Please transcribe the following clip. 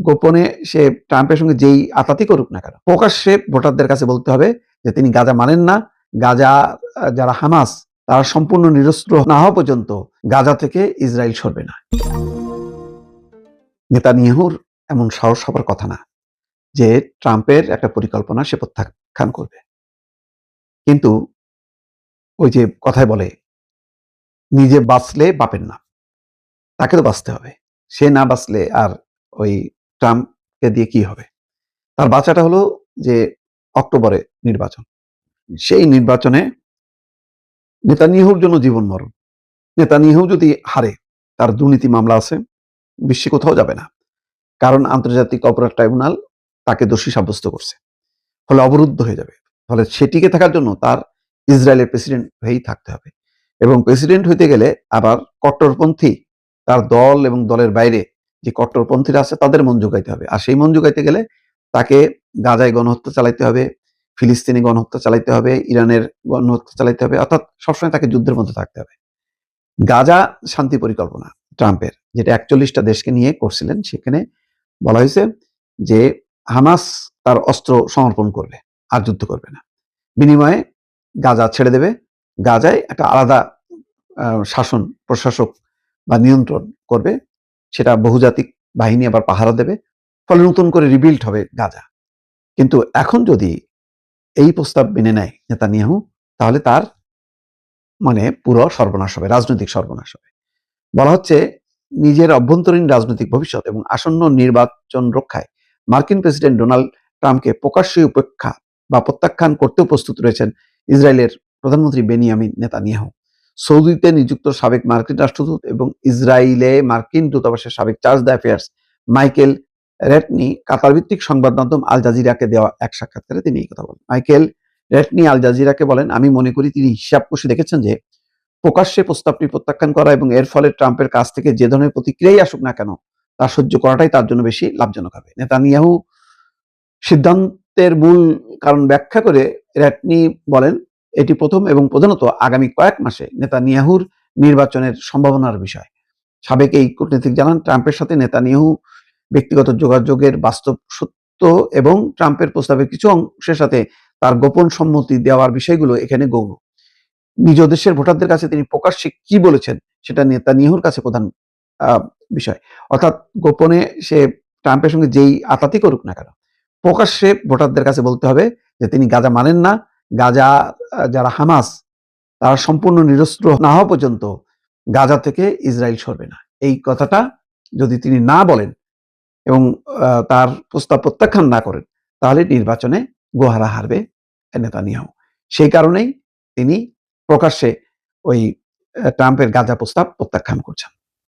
গোপনে সে ট্রাম্পের সঙ্গে যেই আতাতি করুক না কেন, প্রকাশ্যে ভোটারদের কাছে বলতে হবে যে তিনি গাজা মানেন না। গাজা যারা হামাস, তারা সম্পূর্ণ নিরস্ত্র না হওয়া পর্যন্ত গাজা থেকে ইসরায়েল সরবে না। নেতানিয়াহুর এমন সাহস হবার কথা না যে ট্রাম্পের একটা পরিকল্পনা সে প্রত্যাখ্যান করবে। কিন্তু ওই যে কথায় বলে, নিজে বাঁচলে বাপের নাম, তাকে তো বাঁচতে হবে। সে না বাঁচলে আর ওই ট্রাম্পকে দিয়ে কি হবে? তার বাঁচাটা হলো যে অক্টোবরে নির্বাচন। সেই নির্বাচনে নেতানিয়াহুর জন্য জীবন মরণ। নেতানিয়াহু যদি হারে, তার দুর্নীতি মামলা আছে, বিশ্বে কোথাও যাবে না, কারণ আন্তর্জাতিক অপরাধ ট্রাইব্যুনাল তাকে দোষী সাব্যস্ত করছে। ফলে অবরুদ্ধ হয়ে যাবে। ফলে সে টিকে থাকার জন্য তার ইসরায়েলের প্রেসিডেন্ট হয়েই থাকতে হবে, এবং প্রেসিডেন্ট হইতে গেলে আবার কট্টরপন্থী, তার দল এবং দলের বাইরে যে কট্টরপন্থীরা আছে তাদের মন জোগাইতে হবে। আর সেই মন জোগাইতে গেলে তাকে গাজায় গণহত্যা চালাইতে হবে, ফিলিস্তিনি গণহত্যা চালাইতে হবে, ইরানের গণহত্যা চালাইতে হবে, অর্থাৎ সবসময় তাকে যুদ্ধের মধ্যে থাকতে হবে। গাজা শান্তি পরিকল্পনা ট্রাম্পের, যেটা 41টা দেশকে নিয়ে করছিলেন, সেখানে বলা হয়েছে যে হামাস তার অস্ত্র সমর্পণ করবে, আর যুদ্ধ করবে না। বিনিময়ে গাজা ছেড়ে দেবে, গাজায় একটা আলাদা শাসন প্রশাসক বা নিয়ন্ত্রণ করবে, সেটা বহুজাতিক বাহিনী আবার পাহারা দেবে। ফলে নতুন করে রিবিল্ড হবে গাজা। কিন্তু এখন যদি এই প্রস্তাব মেনে নেয় নেতানিয়াহু, তাহলে তার মানে পুরো সর্বনাশ হবে, রাজনৈতিক সর্বনাশ হবে। বলা হচ্ছে নিজের অভ্যন্তরীণ রাজনৈতিক ভবিষ্যৎ এবং আসন্ন নির্বাচন রক্ষায় মার্কিন প্রেসিডেন্ট ডোনাল্ড ট্রাম্পকে প্রকাশ্যে উপেক্ষা বা প্রত্যাখ্যান করতেও প্রস্তুত রয়েছেন ইসরায়েলের প্রধানমন্ত্রী বেনিয়ামিন নেতানিয়াহু। সৌদিতে নিযুক্ত সাবেক মার্কিন রাষ্ট্রদূত এবং ইসরায়েলে মার্কিন দূতাবাসের সাবেক চার্জ দ্য অ্যাফেয়ার্স মাইকেল রেটনি কাতার ভিত্তিক সংবাদ মাধ্যম আল জাজিরাকে দেওয়া এক সাক্ষাৎকারে তিনি এই কথা বলেন। মাইকেল রেটনি আল জাজিরাকে বলেন, আমি মনে করি তিনি হিসাব কষে দেখেছেন যে প্রকাশ্যে প্রস্তাবটি প্রত্যাখ্যান করা এবং এর ফলে ট্রাম্পের কাছ থেকে যে ধরনের প্রতিক্রিয়াই আসুক না কেন, তা সহ্য করাটাই তার জন্য বেশি লাভজনক হবে। নেতানিয়াহু সিদ্ধান্তের মূল কারণ ব্যাখ্যা করে রেটনি বলেন, এটি প্রথম এবং প্রধানত আগামী কয়েক মাসে নেতানিয়াহুর নির্বাচনের সম্ভাবনার বিষয়। সাবেক এই কূটনীতিক জানান, ট্রাম্পের সাথে নেতানিয়াহু ব্যক্তিগত যোগাযোগের বাস্তব সত্য এবং ট্রাম্পের প্রস্তাবের কিছু অংশের সাথে তার গোপন সম্মতি দেওয়ার বিষয়গুলো এখানে গৌণ। নিজ দেশের ভোটারদের কাছে তিনি প্রকাশ্যে কি বলেছেন সেটা নেতানিয়াহুর কাছে প্রধান বিষয়। অর্থাৎ গোপনে সে ট্রাম্পের সঙ্গে যেই আতাতি করুক না কেন, প্রকাশ্যে ভোটারদের কাছে বলতে হবে যে তিনি গাজা মানেন না। গাজা যারা হামাস, তারা সম্পূর্ণ নিরস্ত্র না হওয়া পর্যন্ত গাজা থেকে ইসরায়েল সরবে না। এই কথাটা যদি তিনি না বলেন এবং তার প্রস্তাব প্রত্যাখ্যান না করেন, তাহলে নির্বাচনে গোহারা হারবে নেতানিয়াহু। সেই কারণেই তিনি প্রকাশ্যে ওই ট্রাম্পের গাজা প্রস্তাব প্রত্যাখ্যান করছেন।